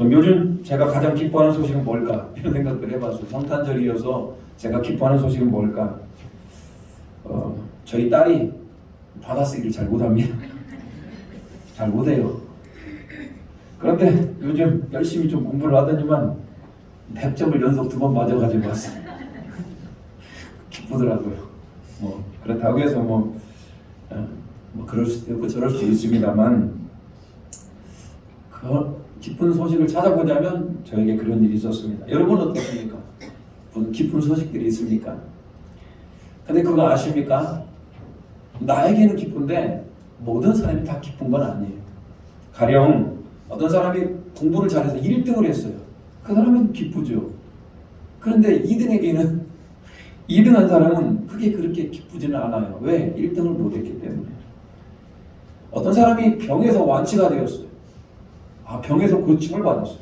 좀 요즘 제가 가장 기뻐하는 소식은 뭘까? 이런 생각들 해봤어요. 성탄절이어서 제가 기뻐하는 소식은 뭘까? 저희 딸이 받아쓰기를 잘 못합니다. 잘 못해요. 그런데 요즘 열심히 좀 공부를 하더니만 100점을 연속 2번 맞아가지고 왔어요. 기쁘더라고요. 그렇다고 해서 그럴 수도 있고 저럴 수도 있습니다만, 그 기쁜 소식을 찾아보자면 저에게 그런 일이 있었습니다. 여러분 어떻습니까? 무슨 기쁜 소식들이 있습니까? 근데 그거 아십니까? 나에게는 기쁜데 모든 사람이 다 기쁜 건 아니에요. 가령 어떤 사람이 공부를 잘해서 1등을 했어요. 그 사람은 기쁘죠. 그런데 2등에게는 2등한 사람은 크게 그렇게 기쁘지는 않아요. 왜? 1등을 못했기 때문에. 어떤 사람이 병에서 완치가 되었어요. 병에서 고침을 받았어요.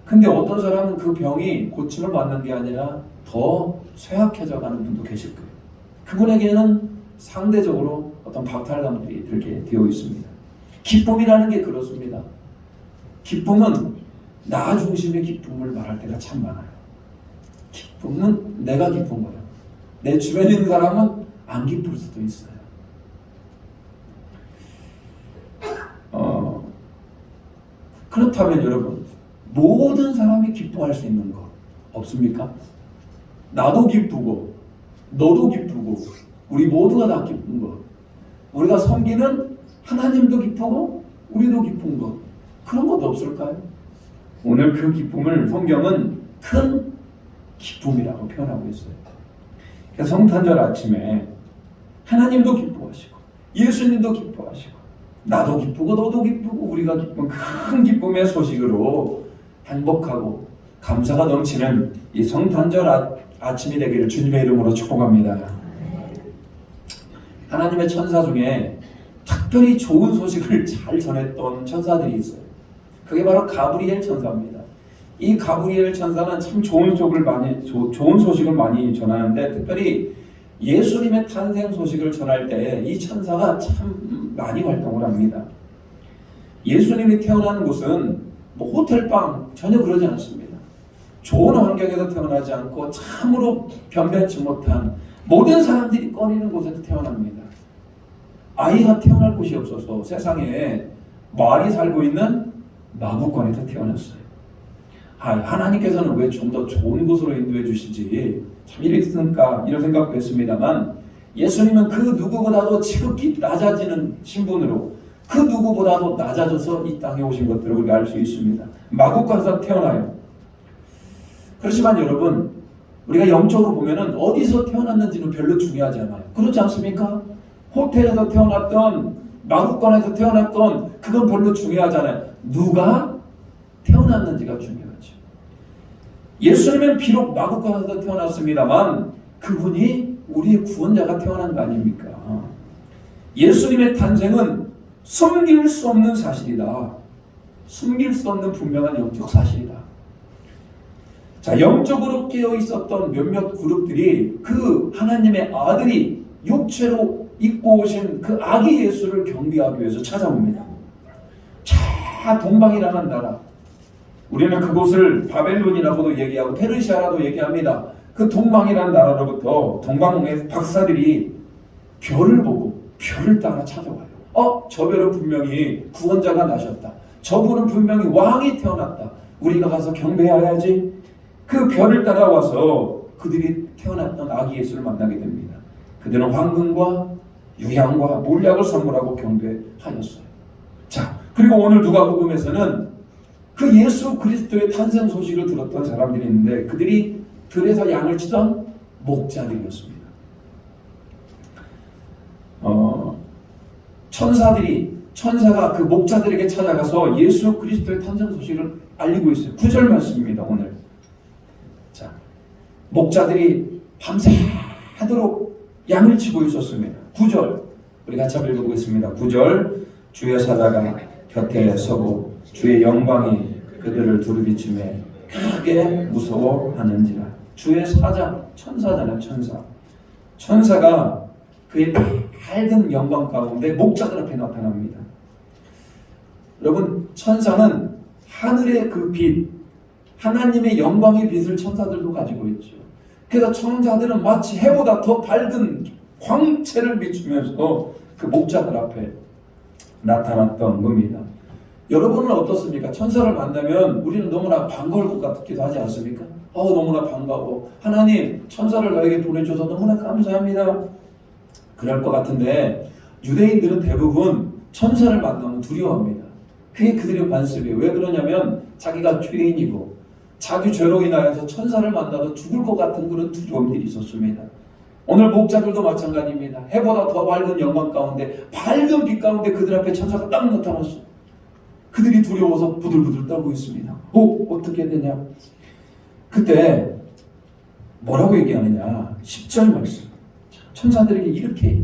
근데 어떤 사람은 그 병이 고침을 받는 게 아니라 더 쇠약해져 가는 분도 계실 거예요. 그분에게는 상대적으로 어떤 박탈감들이 들게 되어 있습니다. 기쁨이라는 게 그렇습니다. 기쁨은 나 중심의 기쁨을 말할 때가 참 많아요. 기쁨은 내가 기쁜 거예요. 내 주변에 있는 사람은 안 기쁠 수도 있어요. 그렇다면 여러분, 모든 사람이 기뻐할 수 있는 것 없습니까? 나도 기쁘고 너도 기쁘고 우리 모두가 다 기쁜 것, 우리가 섬기는 하나님도 기쁘고 우리도 기쁜 것, 그런 것도 없을까요? 오늘 그 기쁨을 성경은 큰 기쁨이라고 표현하고 있어요. 그래서 성탄절 아침에 하나님도 기뻐하시고 예수님도 기뻐하시고 나도 기쁘고 너도 기쁘고 우리가 기쁜 큰 기쁨의 소식으로 행복하고 감사가 넘치는 이 성탄절 아침이 되기를 주님의 이름으로 축복합니다. 하나님의 천사 중에 특별히 좋은 소식을 잘 전했던 천사들이 있어요. 그게 바로 가브리엘 천사입니다. 이 가브리엘 천사는 참 좋은 소식을 많이 전하는데, 특별히 예수님의 탄생 소식을 전할 때 이 천사가 참 많이 활동을 합니다. 예수님이 태어나는 곳은 호텔방 전혀 그러지 않습니다. 좋은 환경에서 태어나지 않고 참으로 변변치 못한 모든 사람들이 꺼리는 곳에서 태어납니다. 아이가 태어날 곳이 없어서 세상에 말이 살고 있는 마구간에서 태어났어요. 하나님께서는 왜 좀 더 좋은 곳으로 인도해 주시지, 참 이랬을까 이런 생각도 했습니다만, 예수님은 그 누구보다도 지극히 낮아지는 신분으로 그 누구보다도 낮아져서 이 땅에 오신 것들을 우리가 알 수 있습니다. 마구간에서 태어나요. 그렇지만 여러분, 우리가 영적으로 보면은 어디서 태어났는지는 별로 중요하지 않아요. 그렇지 않습니까? 호텔에서 태어났던 마구간에서 태어났던 그건 별로 중요하잖아요. 누가 태어났는지가 중요하죠. 예수님은 비록 마구간에서 태어났습니다만 그분이 우리의 구원자가 태어난 거 아닙니까? 예수님의 탄생은 숨길 수 없는 사실이다. 숨길 수 없는 분명한 영적 사실이다. 자, 영적으로 깨어 있었던 몇몇 그룹들이 그 하나님의 아들이 육체로 입고 오신 그 아기 예수를 경배하기 위해서 찾아옵니다. 동방이라는 나라, 우리는 그곳을 바벨론이라고도 얘기하고 페르시아라도 얘기합니다. 그 동방이라는 나라로부터 동방의 박사들이 별을 보고 별을 따라 찾아와요. 저 별은 분명히 구원자가 나셨다. 저분은 분명히 왕이 태어났다. 우리가 가서 경배해야지. 그 별을 따라와서 그들이 태어났던 아기 예수를 만나게 됩니다. 그들은 황금과 유향과 몰약을 선물하고 경배하였어요. 자, 그리고 오늘 누가복음에서는 그 예수 그리스도의 탄생 소식을 들었던 사람들이 있는데, 그들이 들에서 양을 치던 목자들이었습니다. 천사가 그 목자들에게 찾아가서 예수 그리스도의 탄생 소식을 알리고 있어요. 9절 말씀입니다. 오늘. 자, 목자들이 밤새도록 양을 치고 있었습니다. 9절 우리 같이 한번 읽어보겠습니다. 9절 주의 사자가 곁에 서고 주의 영광이 그들을 두루비추매 크게 무서워하는지라. 주의 사자, 천사잖아요. 천사가 그의 밝은 영광 가운데 목자들 앞에 나타납니다. 여러분, 천사는 하늘의 그 빛, 하나님의 영광의 빛을 천사들도 가지고 있죠. 그래서 천사들은 마치 해보다 더 밝은 광채를 비추면서 그 목자들 앞에 나타났던 겁니다. 여러분은 어떻습니까? 천사를 만나면 우리는 너무나 반가울 것 같기도 하지 않습니까? 너무나 반가워. 하나님, 천사를 나에게 보내줘서 너무나 감사합니다. 그럴 것 같은데 유대인들은 대부분 천사를 만나면 두려워합니다. 그게 그들의 관습이에요. 왜 그러냐면 자기가 죄인이고 자기 죄로 인하여서 천사를 만나도 죽을 것 같은 그런 두려움들이 있었습니다. 오늘 목자들도 마찬가지입니다. 해보다 더 밝은 영광 가운데, 밝은 빛 가운데 그들 앞에 천사가 딱 나타났어. 그들이 두려워서 부들부들 떨고 있습니다. 어떻게 되냐? 그때 뭐라고 얘기하느냐? 10절 말씀. 천사들에게 이렇게,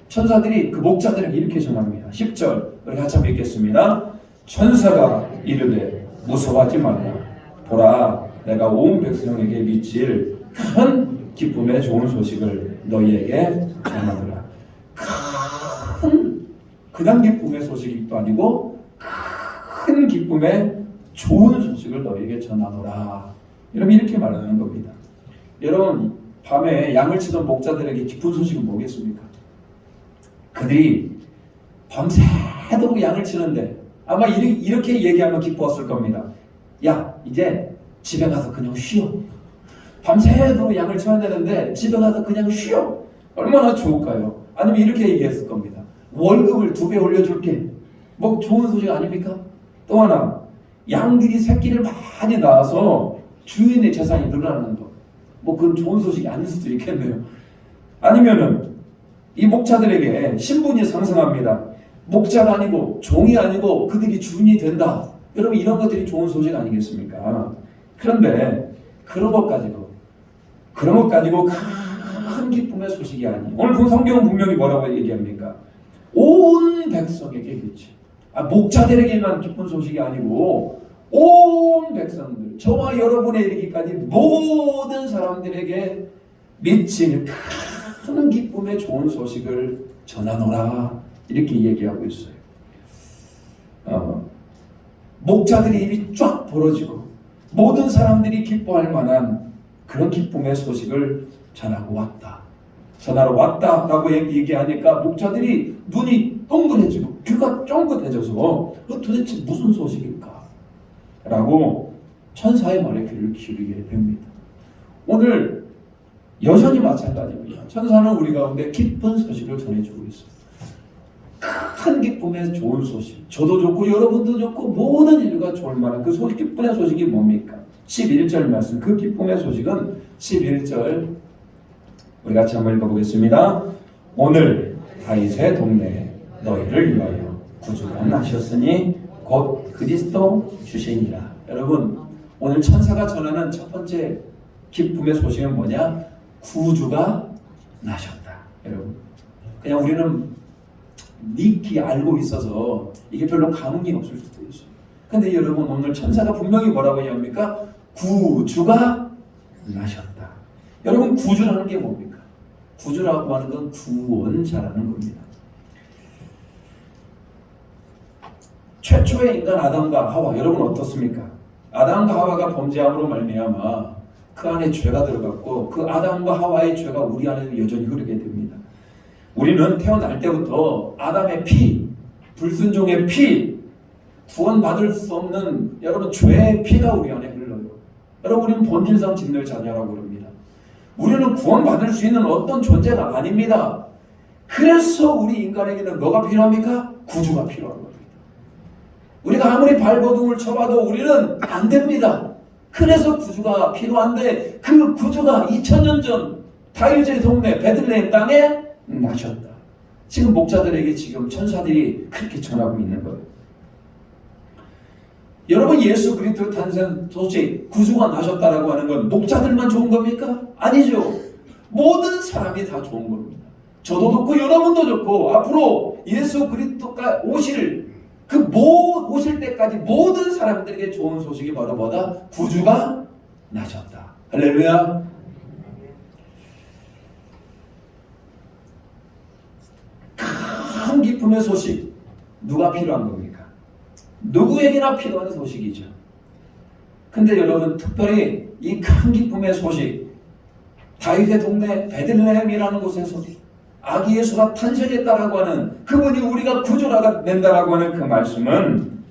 천사들이 그 목자들에게 이렇게 전합니다. 10절 우리 같이 한번 읽겠습니다. 천사가 이르되 무서워하지 말라. 보라, 내가 온 백성에게 미칠 큰 기쁨의 좋은 소식을 너희에게 전하노라. 그냥 기쁨의 소식도 아니고 큰 기쁨의 좋은 소식을 너희에게 전하노라. 여러분, 이렇게 말하는 겁니다. 여러분, 밤에 양을 치던 목자들에게 기쁜 소식은 뭐겠습니까? 그들이 밤새도록 양을 치는데 아마 이렇게 얘기하면 기뻤을 겁니다. 야, 이제 집에 가서 그냥 쉬어. 밤새도록 양을 쳐야 되는데 집에 가서 그냥 쉬어. 얼마나 좋을까요? 아니면 이렇게 얘기했을 겁니다. 월급을 2배 올려줄게. 뭐 좋은 소식 아닙니까? 또 하나, 양들이 새끼를 많이 낳아서 주인의 재산이 늘어나는 것. 뭐 그건 좋은 소식이 아닐 수도 있겠네요. 아니면은 이 목자들에게 신분이 상승합니다. 목자가 아니고 종이 아니고 그들이 주인이 된다. 여러분, 이런 것들이 좋은 소식 아니겠습니까? 그런데 그런 것 가지고 큰 기쁨의 소식이 아니에요. 오늘 그 성경은 분명히 뭐라고 얘기합니까? 온 백성에게 그치. 목자들에게만 기쁜 소식이 아니고 온 백성들, 저와 여러분에 이르기까지 모든 사람들에게 미칠 큰 기쁨의 좋은 소식을 전하노라. 이렇게 얘기하고 있어요. 목자들의 입이 쫙 벌어지고 모든 사람들이 기뻐할 만한 그런 기쁨의 소식을 전하고 왔다. 전하러 왔다라고 얘기하니까 목자들이 눈이 동그래지고 귀가 쫑긋해져서 도대체 무슨 소식일까? 라고 천사의 말에 귀를 기울이게 됩니다. 오늘 여전히 마찬가지입니다. 천사는 우리 가운데 기쁜 소식을 전해주고 있어요. 큰 기쁨의 좋은 소식. 저도 좋고 여러분도 좋고 모든 인류가 좋을 만한 그 기쁨의 소식이 뭡니까? 11절 말씀. 그 기쁨의 소식은 11절 우리 같이 한번 읽어보겠습니다. 오늘 다윗의 동네에 너희를 위하여 구주가 나셨으니 곧 그리스도 주시니라. 여러분, 오늘 천사가 전하는 첫 번째 기쁨의 소식은 뭐냐? 구주가 나셨다. 여러분, 그냥 우리는 익히 알고 있어서 이게 별로 감흥이 없을 수도 있어요. 근데 여러분, 오늘 천사가 분명히 뭐라고 얘기합니까? 구주가 나셨다. 여러분, 구주라는 게 뭡니까? 구주라고 하는 건 구원자라는 겁니다. 최초의 인간 아담과 하와, 여러분 어떻습니까? 아담과 하와가 범죄함으로 말미암아 그 안에 죄가 들어갔고 그 아담과 하와의 죄가 우리 안에 여전히 흐르게 됩니다. 우리는 태어날 때부터 아담의 피, 불순종의 피, 구원받을 수 없는 여러분 죄의 피가 우리 안에 흘러요. 여러분, 우리는 본질상 진노의 자녀라고 그럽니다. 우리는 구원받을 수 있는 어떤 존재가 아닙니다. 그래서 우리 인간에게는 뭐가 필요합니까? 구주가 필요한 겁니다. 우리가 아무리 발버둥을 쳐봐도 우리는 안 됩니다. 그래서 구주가 필요한데 그 구주가 2000년 전 다윗의 동네 베들레헴 땅에 나셨다. 지금 목자들에게 지금 천사들이 그렇게 전하고 있는 거예요. 여러분, 예수 그리스도 탄생 소식, 구주가 나셨다라고 하는 건 목자들만 좋은 겁니까? 아니죠. 모든 사람이 다 좋은 겁니다. 저도 좋고 여러분도 좋고 앞으로 예수 그리스도가 오실 때까지 모든 사람들에게 좋은 소식이 바로 뭐다? 구주가 나셨다. 할렐루야. 큰 기쁨의 소식, 누가 필요한 겁니까? 누구에게나 필요한 소식이죠. 근데 여러분, 특별히 이 큰 기쁨의 소식, 다윗의 동네 베들레헴이라는 곳에서 아기 예수가 탄생했다라고 하는, 그분이 우리가 구주가 된다라고 하는 그 말씀은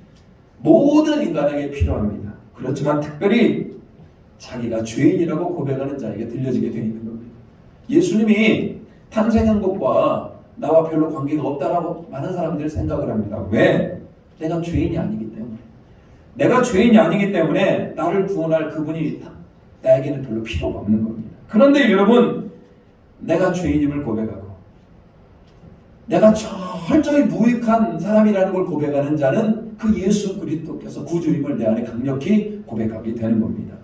모든 인간에게 필요합니다. 그렇지만 특별히 자기가 죄인이라고 고백하는 자에게 들려지게 되어 있는 겁니다. 예수님이 탄생한 것과 나와 별로 관계가 없다라고 많은 사람들이 생각을 합니다. 왜? 내가 죄인이 아니기 때문에. 내가 죄인이 아니기 때문에 나를 구원할 그분이 나에게는 별로 필요가 없는 겁니다. 그런데 여러분, 내가 죄인임을 고백하고 내가 철저히 무익한 사람이라는 걸 고백하는 자는 그 예수 그리스도께서 구주임을 내 안에 강력히 고백하게 되는 겁니다.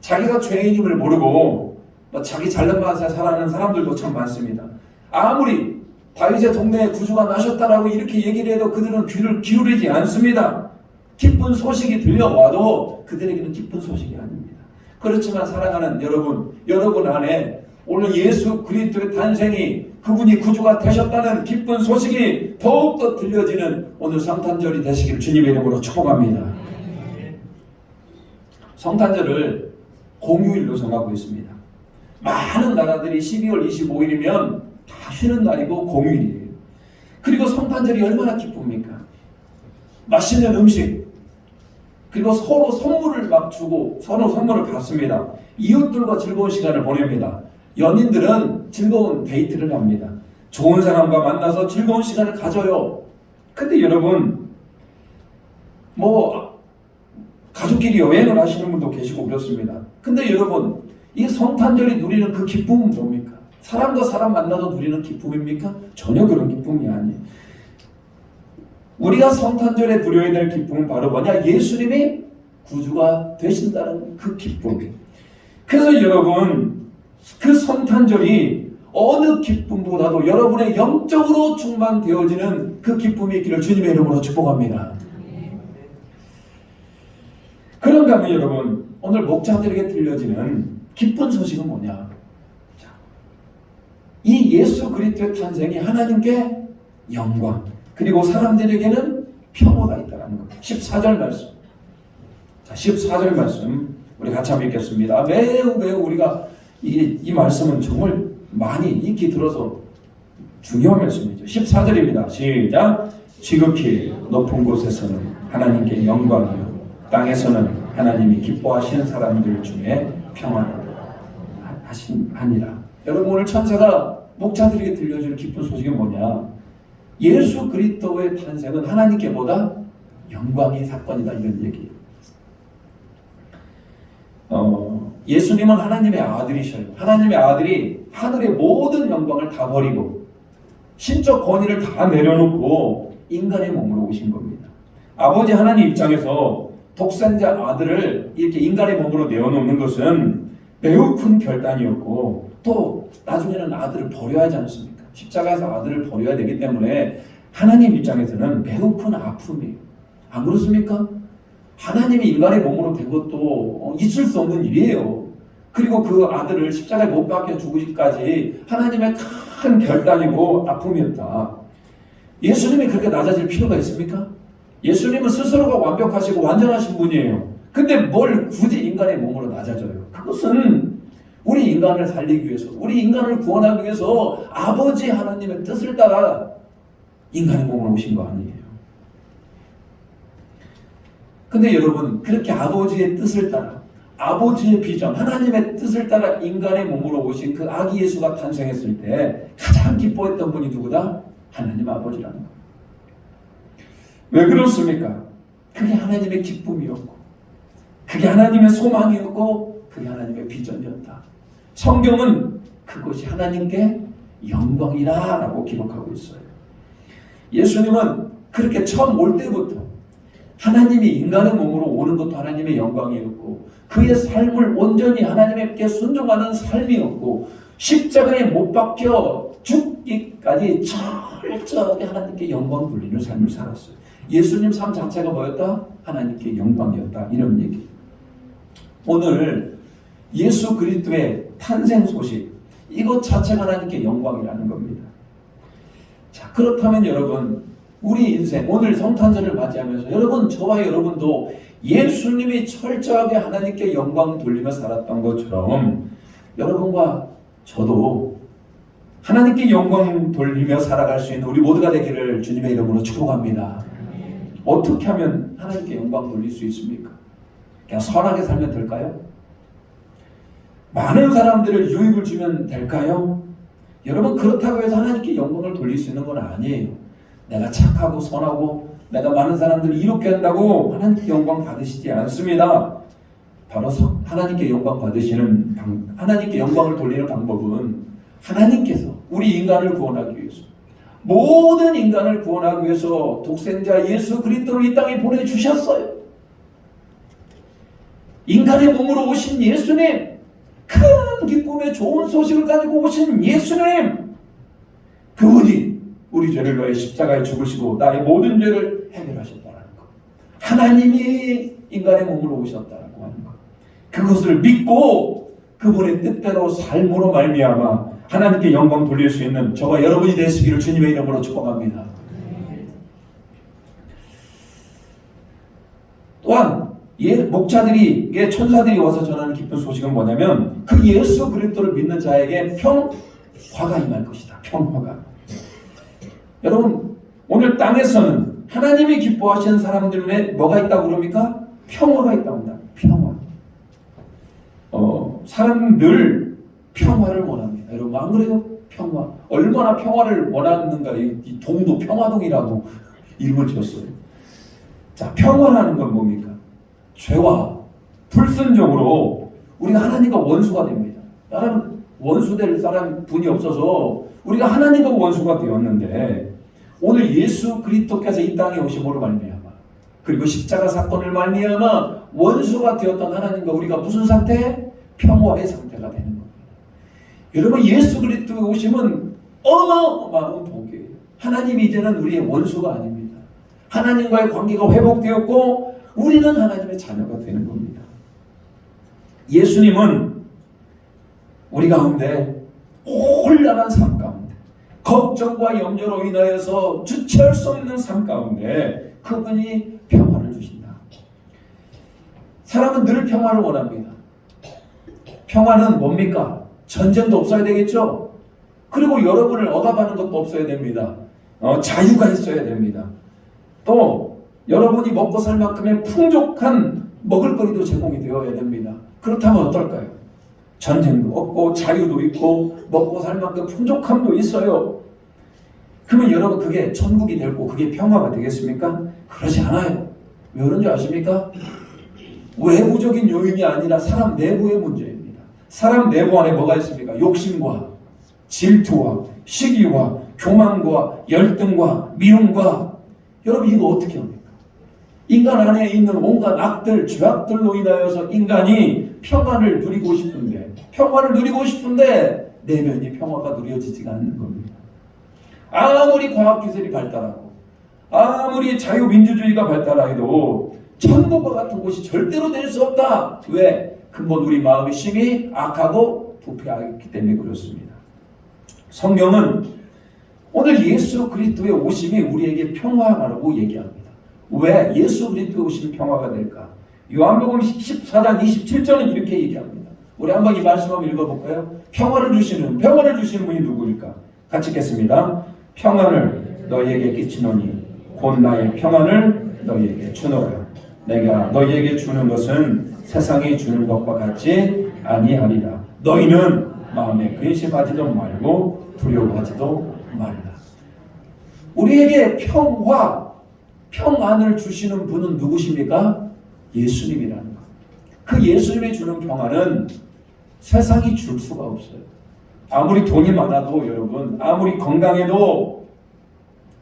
자기가 죄인임을 모르고 자기 잘난 맛에 살아가는 사람들도 참 많습니다. 아무리 다윗의 동네에 구주가 나셨다라고 이렇게 얘기를 해도 그들은 귀를 기울이지 않습니다. 기쁜 소식이 들려와도 그들에게는 기쁜 소식이 아닙니다. 그렇지만 사랑하는 여러분 안에 오늘 예수 그리스도의 탄생이, 그분이 구주가 되셨다는 기쁜 소식이 더욱더 들려지는 오늘 성탄절이 되시기를 주님의 이름으로 축복합니다. 성탄절을 공휴일로 정하고 있습니다. 많은 나라들이 12월 25일이면 다 쉬는 날이고 공휴일이에요. 그리고 성탄절이 얼마나 기쁩니까? 맛있는 음식, 그리고 서로 선물을 막 주고 서로 선물을 받습니다. 이웃들과 즐거운 시간을 보냅니다. 연인들은 즐거운 데이트를 합니다. 좋은 사람과 만나서 즐거운 시간을 가져요. 근데 여러분, 가족끼리 여행을 하시는 분도 계시고 그렇습니다. 근데 여러분, 이 성탄절이 누리는 그 기쁨은 뭡니까? 사람과 사람 만나서 누리는 기쁨입니까? 전혀 그런 기쁨이 아니에요. 우리가 성탄절에 누려야 될 기쁨은 바로 뭐냐? 예수님이 구주가 되신다는 그 기쁨. 그래서 여러분, 그 성탄절이 어느 기쁨보다도 여러분의 영적으로 충만되어지는 그 기쁨이 있기를 주님의 이름으로 축복합니다. 그런가 하면 여러분, 오늘 목자들에게 들려지는 기쁜 소식은 뭐냐? 이 예수 그리스도의 탄생이 하나님께 영광, 그리고 사람들에게는 평화가 있다는 것. 14절 말씀. 자, 14절 말씀 우리 같이 한번 읽겠습니다. 매우 우리가 이 말씀은 정말 많이 익히 들어서 중요한 말씀이죠. 14절입니다. 시작. 지극히 높은 곳에서는 하나님께 영광이요, 땅에서는 하나님이 기뻐하시는 사람들 중에 평안을 하시니라. 여러분, 오늘 천사가 목자들에게 들려주는 기쁜 소식이 뭐냐? 예수 그리스도의 탄생은 하나님께 보다 영광의 사건이다, 이런 얘기예요. 예수님은 하나님의 아들이셔요. 하나님의 아들이 하늘의 모든 영광을 다 버리고 신적 권위를 다 내려놓고 인간의 몸으로 오신 겁니다. 아버지 하나님 입장에서 독생자 아들을 이렇게 인간의 몸으로 내어놓는 것은 매우 큰 결단이었고, 또 나중에는 아들을 버려야 하지 않습니까? 십자가에서 아들을 버려야 되기 때문에 하나님 입장에서는 매우 큰 아픔이에요. 안 그렇습니까? 하나님이 인간의 몸으로 된 것도 있을 수 없는 일이에요. 그리고 그 아들을 십자가에 못 박혀 죽으기까지 하나님의 큰 결단이고 아픔이었다. 예수님이 그렇게 낮아질 필요가 있습니까? 예수님은 스스로가 완벽하시고 완전하신 분이에요. 근데 뭘 굳이 인간의 몸으로 낮아져요? 그것은 우리 인간을 살리기 위해서, 우리 인간을 구원하기 위해서 아버지 하나님의 뜻을 따라 인간의 몸으로 오신 거 아니에요. 근데 여러분, 그렇게 아버지의 뜻을 따라, 아버지의 비전, 하나님의 뜻을 따라 인간의 몸으로 오신 그 아기 예수가 탄생했을 때 가장 기뻐했던 분이 누구다? 하나님 아버지라는 거예요. 왜 그렇습니까? 그게 하나님의 기쁨이었고, 그게 하나님의 소망이었고, 그게 하나님의 비전이었다. 성경은 그것이 하나님께 영광이라고 기록하고 있어요. 예수님은 그렇게 처음 올 때부터 하나님이 인간의 몸으로 오는 것도 하나님의 영광이었고, 그의 삶을 온전히 하나님께 순종하는 삶이었고, 십자가에 못 박혀 죽기까지 철저하게 하나님께 영광 돌리는 삶을 살았어요. 예수님 삶 자체가 뭐였다? 하나님께 영광이었다, 이런 얘기. 오늘 예수 그리스도의 탄생 소식, 이것 자체가 하나님께 영광이라는 겁니다. 자, 그렇다면 여러분, 우리 인생 오늘 성탄절을 맞이하면서 여러분, 저와 여러분도 예수님이 철저하게 하나님께 영광 돌리며 살았던 것처럼 여러분과 저도 하나님께 영광 돌리며 살아갈 수 있는 우리 모두가 되기를 주님의 이름으로 축복합니다. 어떻게 하면 하나님께 영광 돌릴 수 있습니까? 그냥 선하게 살면 될까요? 많은 사람들을 유익을 주면 될까요? 여러분, 그렇다고 해서 하나님께 영광을 돌릴 수 있는 건 아니에요. 내가 착하고 선하고 내가 많은 사람들을 이롭게 한다고 하나님께 영광 받으시지 않습니다. 바로 하나님께 영광 받으시는 하나님께 영광을 돌리는 방법은 하나님께서 우리 인간을 구원하기 위해서, 모든 인간을 구원하기 위해서 독생자 예수 그리스도를 이 땅에 보내주셨어요. 인간의 몸으로 오신 예수님, 큰 기쁨의 좋은 소식을 가지고 오신 예수님, 그분이 우리 죄를 위해 십자가에 죽으시고 나의 모든 죄를 해결하셨다는 것, 하나님이 인간의 몸으로 오셨다고 하는 것, 그것을 믿고 그분의 뜻대로 삶으로 말미암아 하나님께 영광 돌릴 수 있는 저와 여러분이 되시기를 주님의 이름으로 축복합니다. 또한 목자들이, 천사들이 와서 전하는 기쁜 소식은 뭐냐면 그 예수 그리스도를 믿는 자에게 평화가 임할 것이다. 평화가. 여러분, 오늘 땅에서는 하나님이 기뻐하시는 사람들에 뭐가 있다고 그럽니까? 평화가 있다고 합니다. 평화. 사람은 늘 평화를 원합니다. 여러분, 안 그래요? 평화. 얼마나 평화를 원하는가. 이 동도 평화동이라고 이름을 지었어요. 자, 평화라는 건 뭡니까? 죄와 불순종으로 우리가 하나님과 원수가 됩니다. 나는 원수될 사람 분이 없어서 우리가 하나님과 원수가 되었는데, 오늘 예수 그리스도께서 이 땅에 오심으로 말미암아, 그리고 십자가 사건을 말미암아 원수가 되었던 하나님과 우리가 무슨 상태? 평화의 상태가 되는 겁니다. 여러분, 예수 그리스도의 오심은 어마어마한 복이에요. 하나님이 이제는 우리의 원수가 아닙니다. 하나님과의 관계가 회복되었고 우리는 하나님의 자녀가 되는 겁니다. 예수님은 우리 가운데 혼란한 삶 가운데, 걱정과 염려로 인하여서 주체할 수 없는 삶 가운데 그분이 평화를 주신다. 사람은 늘 평화를 원합니다. 평화는 뭡니까? 전쟁도 없어야 되겠죠? 그리고 여러분을 억압하는 것도 없어야 됩니다. 자유가 있어야 됩니다. 또 여러분이 먹고 살 만큼의 풍족한 먹을거리도 제공이 되어야 됩니다. 그렇다면 어떨까요? 전쟁도 없고 자유도 있고 먹고 살 만큼 풍족함도 있어요. 그러면 여러분, 그게 천국이 되고 그게 평화가 되겠습니까? 그러지 않아요. 왜 그런지 아십니까? 외부적인 요인이 아니라 사람 내부의 문제입니다. 사람 내부 안에 뭐가 있습니까? 욕심과 질투와 시기와 교만과 열등과 미움과, 여러분, 이거 어떻게 합니까? 인간 안에 있는 온갖 악들, 죄악들로 인하여서 인간이 평화를 누리고 싶은데 내면이 평화가 누려지지가 않는 겁니다. 아무리 과학기술이 발달하고 아무리 자유민주주의가 발달해도 천국과 같은 곳이 절대로 될 수 없다. 왜? 근본 우리 마음의 심이 악하고 부패하기 때문에 그렇습니다. 성경은 오늘 예수 그리스도의 오심이 우리에게 평화라고 얘기합니다. 왜 예수 그리스도의 오심이 평화가 될까? 요한복음 14장 27절은 이렇게 얘기합니다. 우리 한번 이 말씀 한번 읽어볼까요? 평화를 주시는 분이 누구일까? 같이 읽겠습니다. 평안을 너희에게 끼치노니 곧 나의 평안을 너희에게 주노라. 내가 너희에게 주는 것은 세상이 주는 것과 같지 아니하리라. 너희는 마음에 근심하지도 말고 두려워하지도 말라. 우리에게 평안을 주시는 분은 누구십니까? 예수님이라는 것. 그 예수님이 주는 평안은 세상이 줄 수가 없어요. 아무리 돈이 많아도, 여러분, 아무리 건강해도,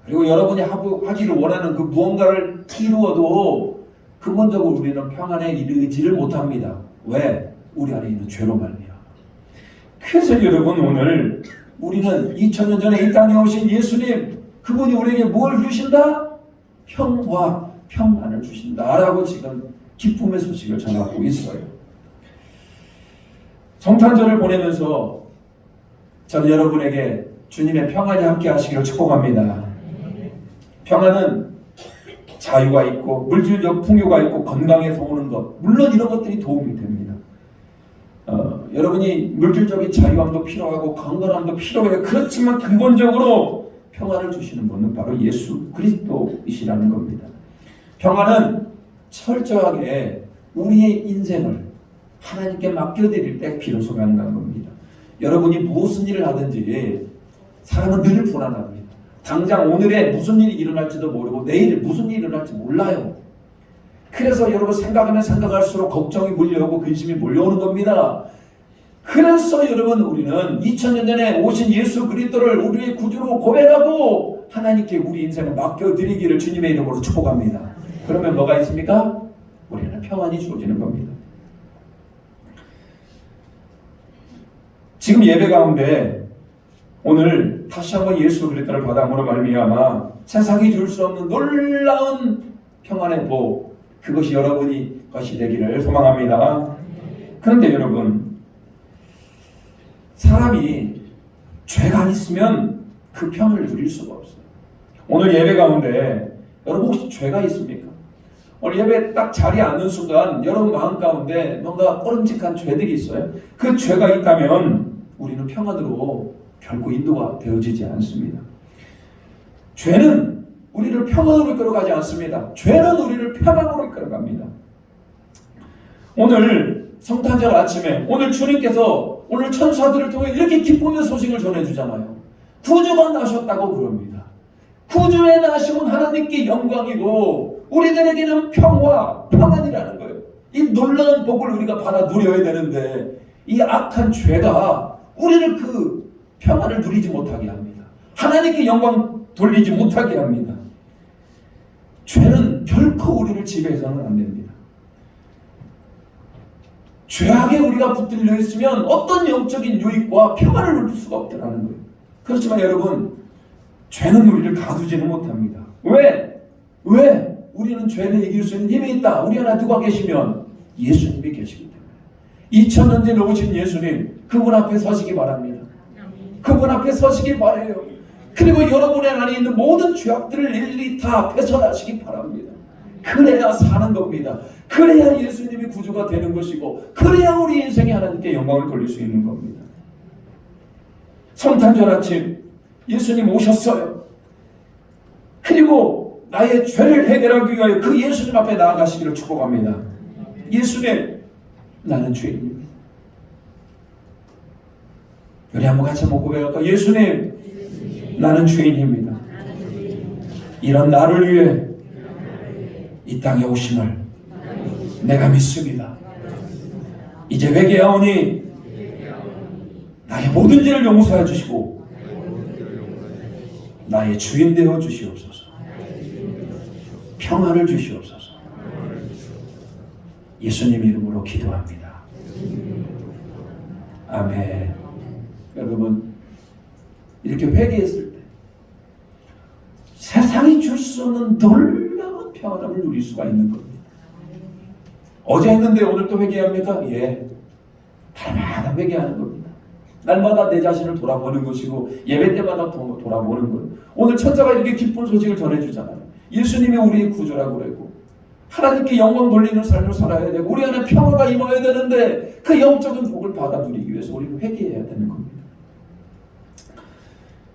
그리고 여러분이 하기를 원하는 그 무언가를 이루어도 근본적으로 우리는 평안에 이르지를 못합니다. 왜? 우리 안에 있는 죄로 말미암아. 그래서 여러분, 오늘 우리는 2000년 전에 이 땅에 오신 예수님, 그분이 우리에게 뭘 주신다? 평안을 주신다라고 지금 기쁨의 소식을 전하고 있어요. 성탄절을 보내면서 저는 여러분에게 주님의 평안이 함께 하시기를 축복합니다. 평안은 자유가 있고 물질적 풍요가 있고 건강에서 오는 것, 물론 이런 것들이 도움이 됩니다. 여러분이 물질적인 자유함도 필요하고 건강함도 필요해요. 그렇지만 근본적으로 평안을 주시는 분은 바로 예수 그리스도이시라는 겁니다. 평안은 철저하게 우리의 인생을 하나님께 맡겨드릴 때 비로소 가능한 겁니다. 여러분이 무슨 일을 하든지 사람은 늘 불안합니다. 당장 오늘에 무슨 일이 일어날지도 모르고 내일 무슨 일이 일어날지 몰라요. 그래서 여러분 생각하면 생각할수록 걱정이 몰려오고 근심이 몰려오는 겁니다. 그래서 여러분 우리는 2000년 전에 오신 예수 그리스도를 우리의 구주로 고백하고 하나님께 우리 인생을 맡겨드리기를 주님의 이름으로 축복합니다. 그러면 뭐가 있습니까? 우리는 평안이 주어지는 겁니다. 지금 예배 가운데 오늘 다시 한번 예수 그리스도를 받음으로 말미암아 세상이 줄 수 없는 놀라운 평안의 복, 그것이 여러분이 것이 되기를 소망합니다. 그런데 여러분, 사람이 죄가 안 있으면 그 평안을 누릴 수가 없어요. 오늘 예배 가운데 여러분 혹시 죄가 있습니까? 오늘 예배 딱 자리에 앉는 순간 여러분 마음 가운데 뭔가 꺼름직한 죄들이 있어요. 그 죄가 있다면 우리는 평안으로 결코 인도가 되어지지 않습니다. 죄는 우리를 평안으로 이끌어가지 않습니다. 죄는 우리를 편안으로 이끌어갑니다. 오늘 성탄절 아침에 오늘 주님께서 오늘 천사들을 통해 이렇게 기쁨의 소식을 전해주잖아요. 구주가 나셨다고 그럽니다. 구주의 나심은 하나님께 영광이고 우리들에게는 평안이라는 거예요. 이 놀라운 복을 우리가 받아 누려야 되는데 이 악한 죄가 우리를 그 평안을 누리지 못하게 합니다. 하나님께 영광 돌리지 못하게 합니다. 죄는 결코 우리를 지배해서는 안 됩니다. 죄악에 우리가 붙들려 있으면 어떤 영적인 유익과 평안을 누릴 수가 없다는 거예요. 그렇지만 여러분, 죄는 우리를 가두지는 못합니다. 왜? 우리는 죄를 이길 수 있는 힘이 있다. 우리 안에 누가 계시면 예수님이 계시기 때문에. 2000년 전에 오신 예수님, 그분 앞에 서시기 바랍니다. 그분 앞에 서시기 바라요. 그리고 여러분의 안에 있는 모든 죄악들을 일일이 다 폐설하시기 바랍니다. 그래야 사는 겁니다. 그래야 예수님이 구주가 되는 것이고 그래야 우리 인생에 하나님께 영광을 돌릴 수 있는 겁니다. 성탄절 아침 예수님 오셨어요. 그리고 나의 죄를 해결하기 위하여 그 예수님 앞에 나아가시기를 축복합니다. 예수님, 나는 죄인입니다. 우리 한번 같이 한번 고백할까? 예수님, 나는 죄인입니다. 이런 나를 위해 이 땅에 오심을 내가 믿습니다. 이제 회개하오니 나의 모든 죄를 용서해 주시고 나의 주인 되어 주시옵소서. 평안을 주시옵소서. 예수님 이름으로 기도합니다. 아멘. 여러분, 이렇게 회개했을 때 세상이 줄 수 없는 놀라운 평안함을 누릴 수가 있는 겁니다. 어제 했는데 오늘 또 회개합니까? 예. 날마다 회개하는 겁니다. 날마다 내 자신을 돌아보는 것이고 예배 때마다 돌아보는 거예요. 오늘 천사가 이렇게 기쁜 소식을 전해주잖아요. 예수님이 우리의 구주라고 그러고 하나님께 영광 돌리는 삶을 살아야 되고 우리 안에 평화가 임해야 되는데 그 영적인 복을 받아 누리기 위해서 우리는 회개해야 되는 겁니다.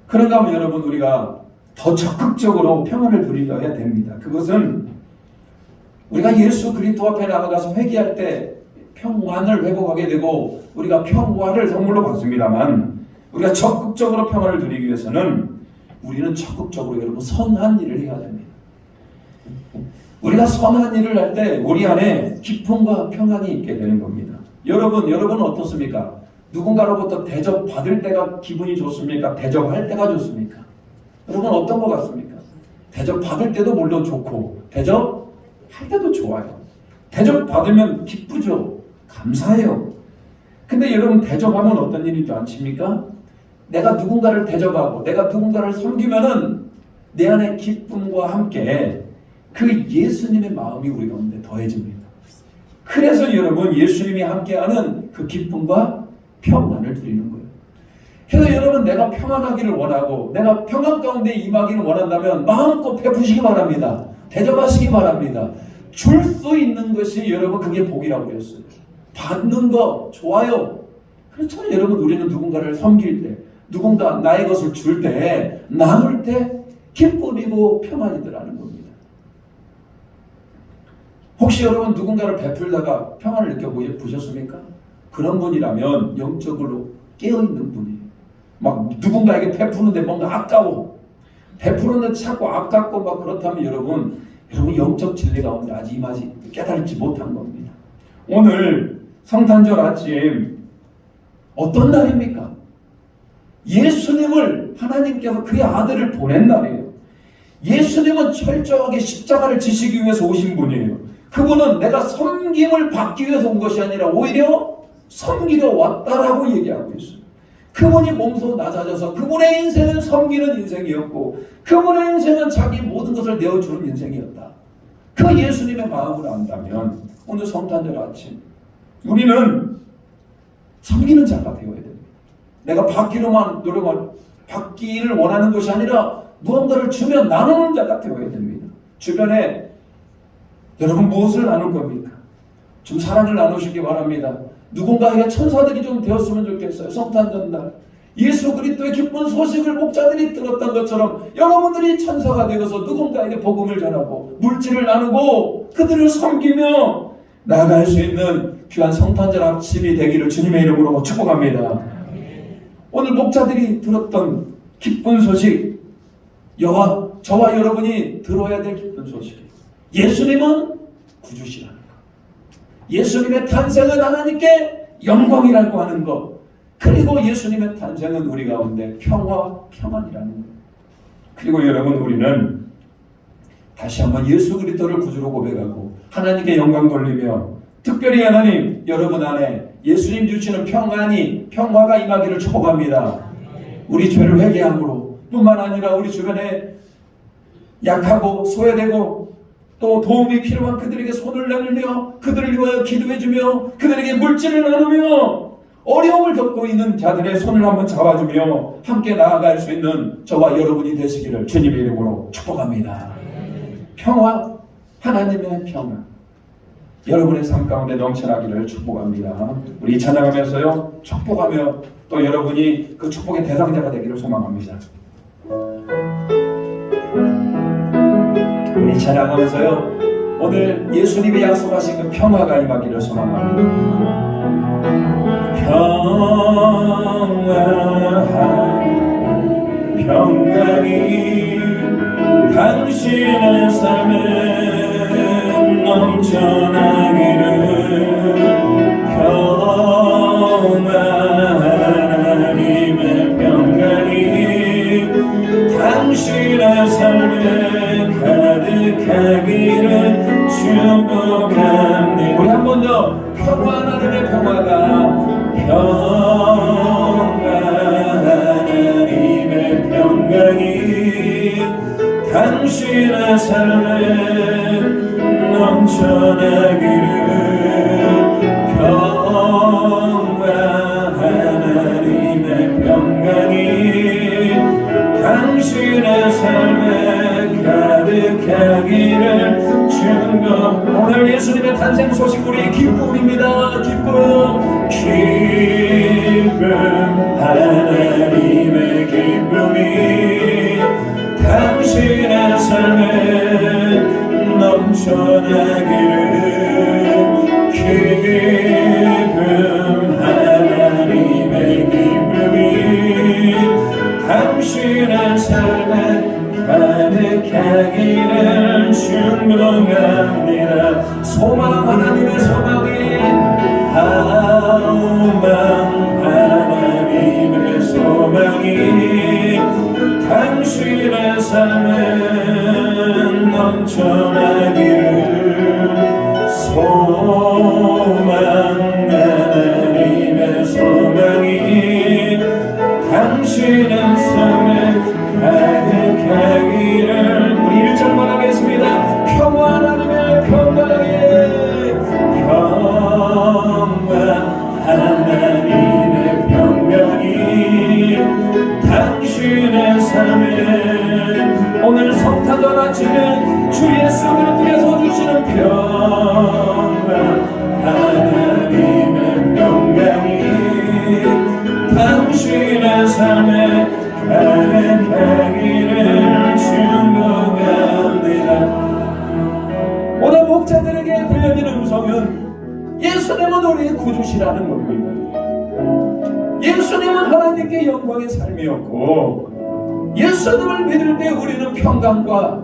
그런가 하면 여러분, 우리가 더 적극적으로 평안을 누리려야 됩니다. 그것은 우리가 예수 그리스도 앞에 나아가서 회개할 때 평안을 회복하게 되고 우리가 평화를 선물로 받습니다만, 우리가 적극적으로 평안을 누리기 위해서는 우리는 적극적으로 여러분 선한 일을 해야 됩니다. 우리가 선한 일을 할 때 우리 안에 기쁨과 평안이 있게 되는 겁니다. 여러분은 어떻습니까? 누군가로부터 대접받을 때가 기분이 좋습니까? 대접할 때가 좋습니까? 여러분 어떤 것 같습니까? 대접받을 때도 물론 좋고 대접할 때도 좋아요. 대접받으면 기쁘죠. 감사해요. 근데 여러분, 대접하면 어떤 일이 또 않습니까? 내가 누군가를 대접하고 내가 누군가를 섬기면은 내 안에 기쁨과 함께 그 예수님의 마음이 우리 가운데 더해집니다. 그래서 여러분, 예수님이 함께하는 그 기쁨과 평안을 누리는 거예요. 그래서 여러분, 내가 평안하기를 원하고 내가 평안 가운데 임하기를 원한다면 마음껏 베푸시기 바랍니다. 대접하시기 바랍니다. 줄 수 있는 것이 여러분 그게 복이라고 그랬어요. 받는 거 좋아요. 그렇잖아요. 여러분, 우리는 누군가를 섬길 때, 누군가 나의 것을 줄 때, 나눌 때 기쁨이고 평안이더라는 겁니다. 혹시 여러분 누군가를 베풀다가 평안을 느껴보셨습니까? 그런 분이라면 영적으로 깨어있는 분이에요. 막 누군가에게 베푸는데 뭔가 아까워, 베푸는데 자꾸 아깝고 막 그렇다면 여러분 영적 진리 가운데 아직 임하지 깨달지 못한 겁니다. 오늘 성탄절 아침 어떤 날입니까? 예수님을, 하나님께서 그의 아들을 보낸 날이에요. 예수님은 철저하게 십자가를 지시기 위해서 오신 분이에요. 그분은 내가 섬김을 받기 위해서 온 것이 아니라 오히려 섬기려 왔다라고 얘기하고 있어요. 그분이 몸소 낮아져서 그분의 인생은 섬기는 인생이었고 그분의 인생은 자기 모든 것을 내어주는 인생이었다. 그 예수님의 마음을 안다면 오늘 성탄절 아침 우리는 섬기는 자가 되어야 됩니다. 내가 받기로만 받기를 원하는 것이 아니라 무언가를 주면 나누는 자가 되어야 됩니다. 주변에 여러분 무엇을 나눌 겁니까? 좀 사랑을 나누시기 바랍니다. 누군가에게 천사들이 좀 되었으면 좋겠어요. 성탄절날 예수 그리스도의 기쁜 소식을 목자들이 들었던 것처럼 여러분들이 천사가 되어서 누군가에게 복음을 전하고 물질을 나누고 그들을 섬기며 나아갈 수 있는 귀한 성탄절 아침이 되기를 주님의 이름으로 축복합니다. 오늘 목자들이 들었던 기쁜 소식, 저와 여러분이 들어야 될 기쁜 소식이에요. 예수님은 구주시라는 것, 예수님의 탄생은 하나님께 영광이라고 하는 것, 그리고 예수님의 탄생은 우리 가운데 평안이라는 것. 그리고 여러분, 우리는 다시 한번 예수 그리스도를 구주로 고백하고 하나님께 영광 돌리며 특별히 하나님, 여러분 안에 예수님 주시는 평화가 임하기를 축복합니다. 우리 죄를 회개함으로 뿐만 아니라 우리 주변에 약하고 소외되고 또 도움이 필요한 그들에게 손을 내밀며 그들을 위하여 기도해주며 그들에게 물질을 나누며 어려움을 겪고 있는 자들의 손을 한번 잡아주며 함께 나아갈 수 있는 저와 여러분이 되시기를 주님의 이름으로 축복합니다. 평화, 하나님의 평화, 여러분의 삶 가운데 넘쳐나기를 축복합니다. 우리 찬양하면서요, 축복하며 또 여러분이 그 축복의 대상자가 되기를 소망합니다. 우리 찬양하면서요, 오늘 예수님이 약속하신 그 평화가 임하기를 소망합니다. 평강이 당신의 삶에 넘쳐나기를, 하나님의 평강이 당신의 삶에 가득하기를 축복합니다. 우리 한 번 더, 하나님의 평화가 하나님의 평강이 당신의 삶에 넘쳐나기를, 하나님의 평강이 당신의 삶에 가득하기를 축복. 오늘 예수님의 탄생 소식 우리 기쁨입니다. 기쁨, 하나님의 기쁨이 당신의 삶에 넘쳐나기를, 기쁨, 하나님의 기쁨이 당신의 삶에 가득하기를 축복합니다. 소망, 하나님의 소망이 하나님의 소망이 당신의 삶에 넘쳐나기를, 소망, 하나님의 소망이 당신의 삶에 가득하기를. 우리 1절만 하겠습니다. 하나님의 평강이, 하나님의 평강이 들려지는 음성은 예수님은 우리의 구주시라는 겁니다. 예수님은 하나님께 영광의 삶이었고, 예수님을 믿을 때 우리는 평강과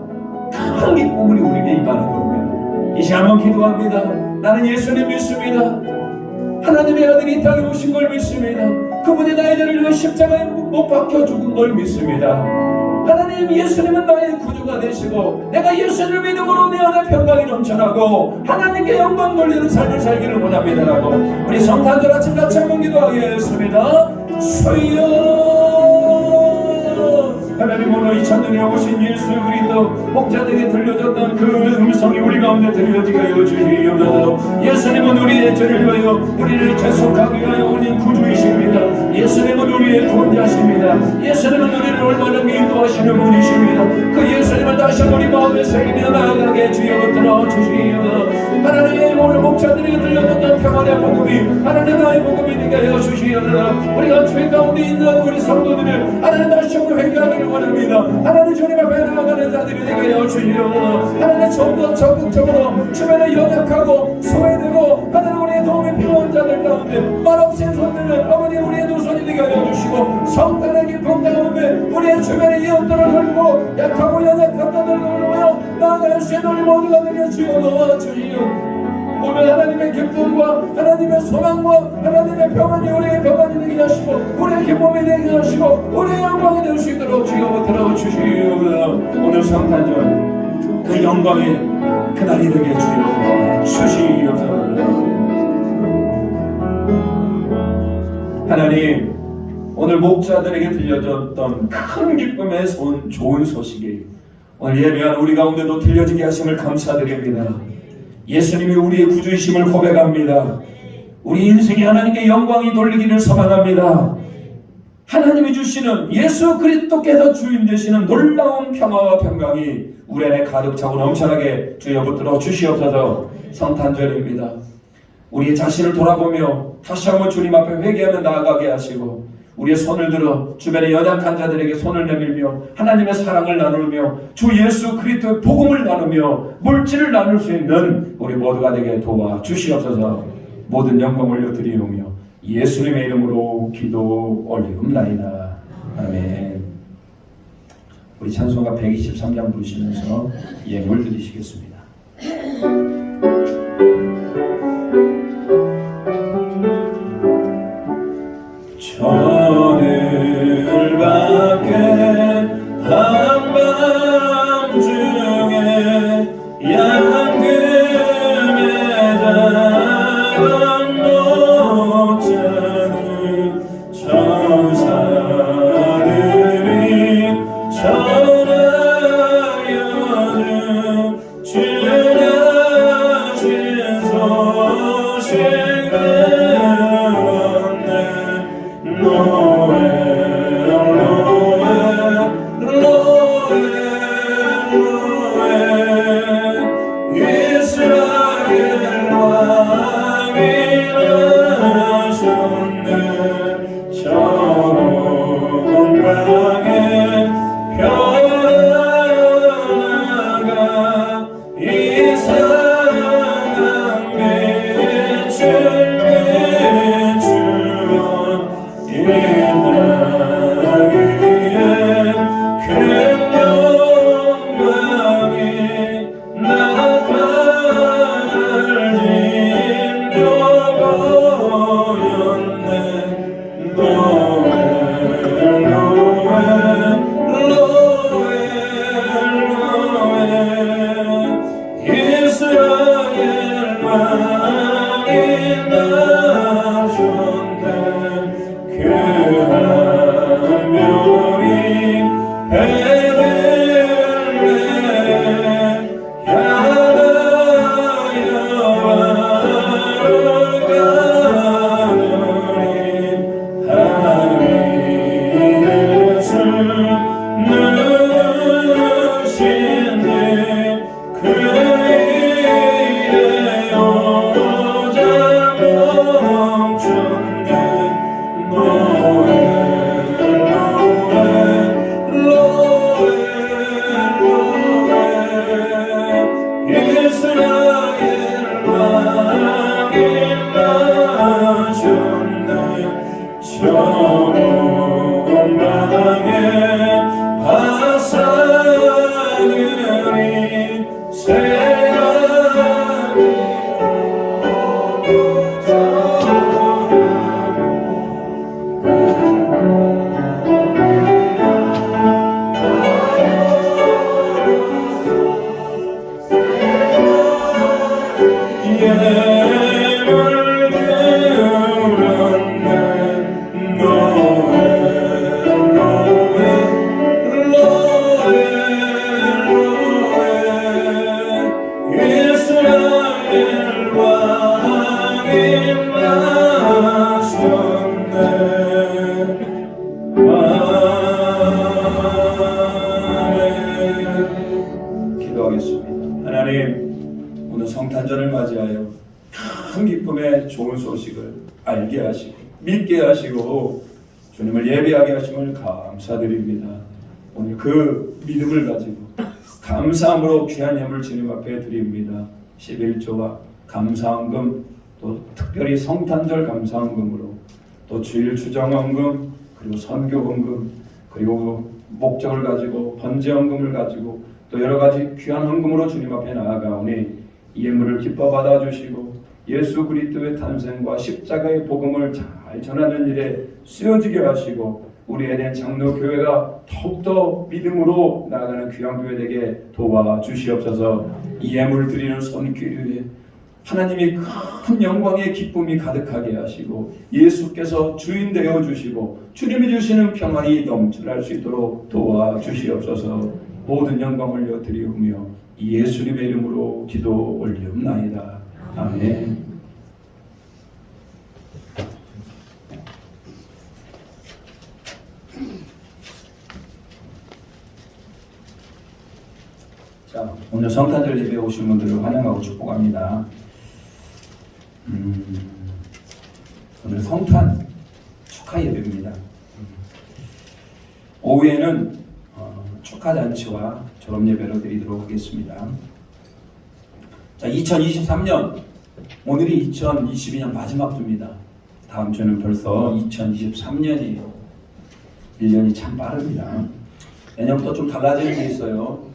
큰 기쁨이 우리에게 임하는 겁니다. 이 시간 한번 기도합니다. 나는 예수님 믿습니다. 하나님의 아들이 이 땅에 오신 걸 믿습니다. 그분이 나의 죄를 위해 십자가에 못 박혀 죽은 걸 믿습니다. 하나님, 예수님은 나의 구주가 되시고 내가 예수님을 믿음으로 내 안에 평강이 넘쳐나고 하나님께 영광 돌리는 삶을 살기를 원합니다라고 우리 성탄절 아침같이 한번 기도하겠습니다. 주여, 하나님, 오늘 2000년에 오신 예수 그리스도 목자들에게 들려졌던 그 음성이 우리 가운데 들려지게 하여 주시옵소서. 예수님은 우리의 죄를 위하여 우리를 죄속하기 위하여 오신 구주이십니다. 예수님은 우리의 구원자십니다. 예수님은 우리를 얼마나 인도하시는 분이십니다. 그 예수님을 다시 우리 마음에 새기며 나아가게 주여 들어주시옵소서. 하나님, 오늘 목자들에게 들려졌던 평안의 복음이 하나님 나의 복음이 되게 하여 주시옵소서. 우리가 죄 가운데 있는 우리 성도들을 하나님 다시 한번 회개하기를 원합니다. 하나님, 주님 앞에 나아가는 자들이 되게 하여 주시옵소서. 하나님, 좀 더 적극적으로 주변에 연약하고 소외되고 하나님 우리의 도움이 필요한 자들 가운데 말없이 손드는 아버지 우리의 두 손이 되게 하여 주시고, 성탄의 기쁨 가운데 우리의 주변의 이웃들을 돌보고 약하고 연약한 자들을 돌보며 나아갈 수 있는 우리 모두가 되게 주여 도와주시옵소서. 오늘 하나님의 기쁨과 하나님의 소망과 하나님의 평안이 우리의 평안이 되게 하시고 우리의 기쁨이 되게 하시고 우리의 영광이 될 수 있도록 주여 들어주시옵소서. 오늘 성탄절 그 영광의 그날이 되게 주여 주시옵소서. 하나님, 오늘 목자들에게 들려줬던 큰 기쁨의 좋은 소식이 오늘 예배한 우리 가운데도 들려지게 하심을 감사드립니다. 예수님이 우리의 구주이심을 고백합니다. 우리 인생에 하나님께 영광이 돌리기를 소망합니다. 하나님이 주시는 예수 그리스도께서 주인 되시는 놀라운 평화와 평강이 우리 안에 가득 차고 넘쳐나게 주여 붙들어 주시옵소서. 성탄절입니다. 우리의 자신을 돌아보며 다시 한번 주님 앞에 회개하며 나아가게 하시고 우리의 손을 들어 주변의 연약한 자들에게 손을 내밀며 하나님의 사랑을 나누며 주 예수 그리스도의 복음을 나누며 물질을 나눌 수 있는 우리 모두가 되게 도와주시옵소서. 모든 영광 올려드리오며 예수님의 이름으로 기도 올리옵나이다. 아멘. 우리 찬송가 123장 부르시면서 예물 드리시겠습니다. 저늘 밖에 한밤중에 양금에 자던 목자들 천사들이 전하여 주나신 소식 마셨네 전망에 바사늘이 새하늘이 기도하겠습니다. 하나님, 오늘 성탄절을 맞이하여 큰 기쁨의 좋은 소식을 알게 하시고 믿게 하시고 주님을 예배하게 하심을 감사드립니다. 오늘 그 믿음을 가지고 감사함으로 귀한 예물 주님 앞에 드립니다. 11조와 감사헌금, 또 특별히 성탄절 감사헌금으로, 또 주일 추정헌금, 그리고 선교헌금, 그리고 목적을 가지고 번제헌금을 가지고 또 여러 가지 귀한 헌금으로 주님 앞에 나아가오니 이 예물을 기뻐 받아주시고 예수 그리스도의 탄생과 십자가의 복음을 잘 전하는 일에 쓰여지게 하시고 우리 에덴 장로교회가 더욱더 믿음으로 나아가는 귀한 교회 되게 도와주시옵소서. 이 예물을 드리는 손길 위에 하나님이 큰 영광의 기쁨이 가득하게 하시고 예수께서 주인 되어 주시고 주님이 주시는 평안이 넘쳐날 수 있도록 도와주시옵소서. 모든 영광을 올려드리오며 예수님의 이름으로 기도 올리옵나이다. 아멘. 자, 오늘 성탄절 예배에 오신 분들을 환영하고 축복합니다. 오늘 성탄 축하 예배입니다. 오후에는 축하 잔치와 졸업 예배를 드리도록 하겠습니다. 자, 2023년 오늘이 2022년 마지막 주입니다. 다음 주는 벌써 2023년이에요. 1년이 참 빠릅니다. 내년부터 좀 달라지는 게 있어요.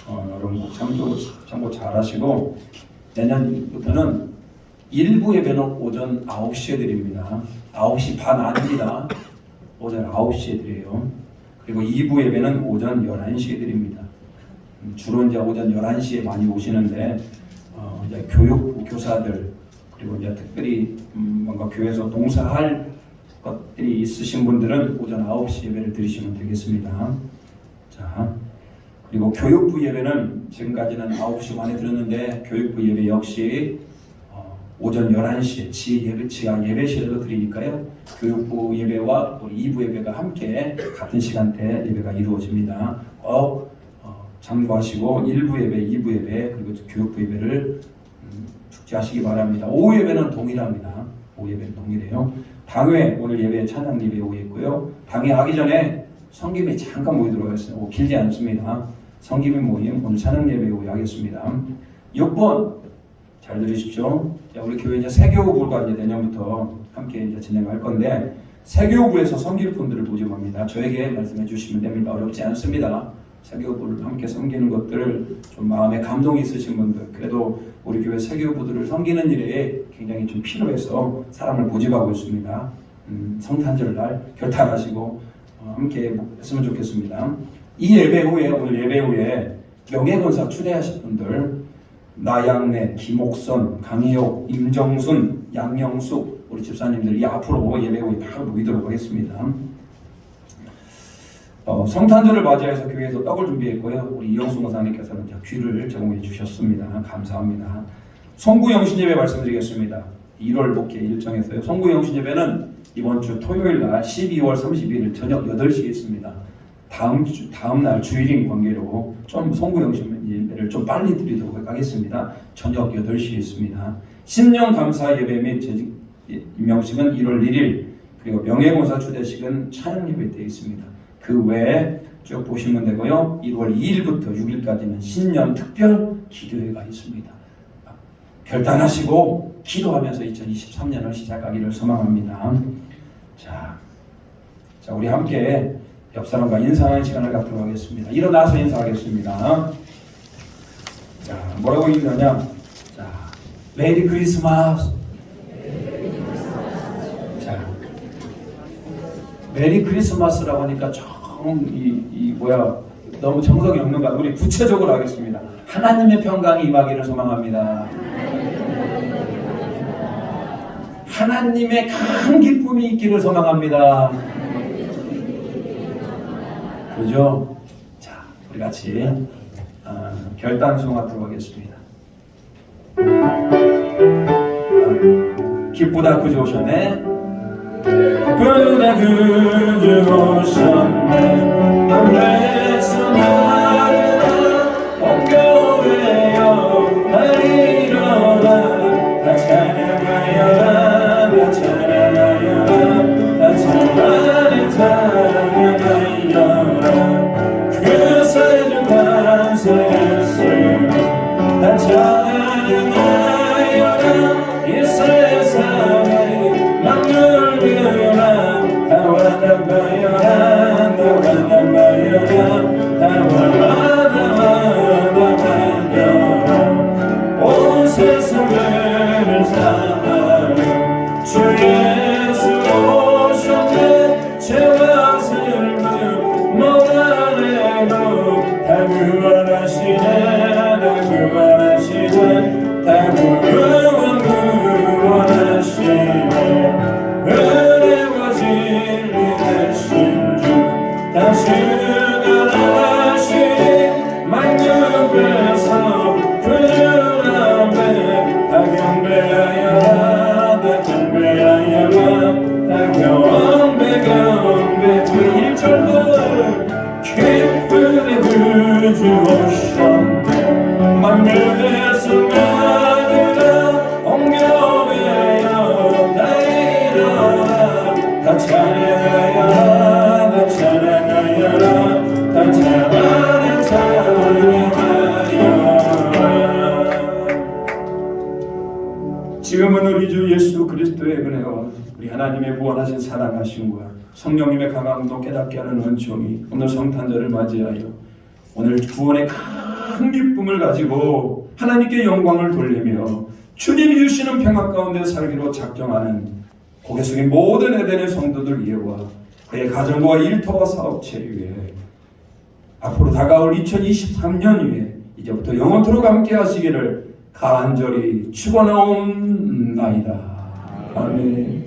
여러분 참고 잘 하시고 내년부터는 일부 예배는 오전 9시에 드립니다. 9시 반 아닙니다. 오전 9시에 드려요. 그리고 2부 예배는 오전 11시에 드립니다. 주로 이제 오전 11시에 많이 오시는데 이제 교육부 교사들 그리고 이제 특별히 뭔가 교회에서 동사할 것들이 있으신 분들은 오전 9시 예배를 드리시면 되겠습니다. 자, 그리고 교육부 예배는 지금까지는 9시 반에 들었는데 교육부 예배 역시 오전 11시에 지하 예배실에서 드리니까요. 교육부 예배와 우리 2부 예배가 함께 같은 시간대에 예배가 이루어집니다. 꼭 참고하시고 1부 예배, 2부 예배 그리고 교육부 예배를 숙지하시기 바랍니다. 오후 예배는 동일합니다. 오후 예배는 동일해요. 당회 오늘 예배 찬양 예배 오후 있고요. 당회 하기 전에 성김이 잠깐 모이도록 하겠습니다. 길지 않습니다. 성김이 모임 오늘 찬양 예배 오후 하겠습니다. 6번 잘 들으십시오. 우리 교회 이제 세교부가 이제 내년부터 함께 이제 진행할 건데 세교부에서 섬길 분들을 모집합니다. 저에게 말씀해 주시면 됩니다. 어렵지 않습니다. 세교부를 함께 섬기는 것들 좀 마음에 감동이 있으신 분들 그래도 우리 교회 세교부들을 섬기는 일에 굉장히 좀 필요해서 사람을 모집하고 있습니다. 성탄절 날 결단하시고 함께 했으면 좋겠습니다. 이 예배 후에 오늘 예배 후에 명예권사 추대하실 분들 나양래, 김옥선, 강혜옥, 임정순, 양영숙 우리 집사님들이 앞으로 예배 후에 바로 모이도록 하겠습니다. 성탄절을 맞이해서 교회에서 떡을 준비했고요. 우리 이영수 목사님께서는 귀를 제공해 주셨습니다. 감사합니다. 송구영신 예배 말씀드리겠습니다. 1월 목회 일정에서요. 송구영신 예배는 이번 주 토요일 날 12월 31일 저녁 8시에 있습니다. 다음 날 주일인 관계로 좀 송구영신 예배를 좀 빨리 드리도록 하겠습니다. 저녁 8시에 있습니다. 신년 감사 예배 및 재직 임명식은 1월 1일 그리고 명예공사 추대식은 찬양 예배 때 있습니다. 그 외에 쭉 보시면 되고요. 1월 2일부터 6일까지는 신년 특별 기도회가 있습니다. 결단하시고 기도하면서 2023년을 시작하기를 소망합니다. 자, 우리 함께 옆 사람과 인사하는 시간을 갖도록 하겠습니다. 일어나서 인사하겠습니다. 자, 뭐라고 읽느냐? 자, 메리 크리스마스. 자, 메리 크리스마스라고 하니까 너무 정석이 없는 것 같아요. 우리 구체적으로 하겠습니다. 하나님의 평강이 임하기를 소망합니다. 하나님의 큰 기쁨이 있기를 소망합니다. 그죠? 자, 우리 같이 결단 수행하도록 하겠습니다. 기쁘다 그저 오셨네. 기쁘다 그저 오셨네. 밤에서 나를 옮겨외어 날 일어나 다 찬양하여라 다 찬양하여라 다 찬양하여라 그 사이를 감사했으니 다 찬양하여라 이 세상에 만물들아 다 완전하여라 다 완전하여라 다 완전하여라 온 세상을 사랑하여 주 예수 오셨네 죄와 슬픔 몰아내고 다 구원하시네 다 구원하시네 다 구원하시네 은혜와 진리 되신 주 다시가 나시니 만국에서 그들 앞에 다 경배하여라 다 경배하여라 다 경배 그 1절로 기쁘게 그주 오셨네 만국에서 나를 옮겨외어 다 일어나 다 찬양하여라 다 찬양하여라 다 찬양하여라. 지금은 우리 주 예수 그리스도의 은혜와 우리 하나님의 무한하신 사랑하심과 성령님의 강함도 깨닫게 하는 은총이 오늘 성탄절을 맞이하여 오늘 구원의 큰 기쁨을 가지고 하나님께 영광을 돌리며 주님이 주시는 평안 가운데 살기로 작정하는 고개 숙인 모든 에덴의 성도들 위에와 그의 가정과 일터와 사업체 위에 앞으로 다가올 2023년 위에 이제부터 영원토록 함께 하시기를 간절히 축원하옵나이다. 아멘.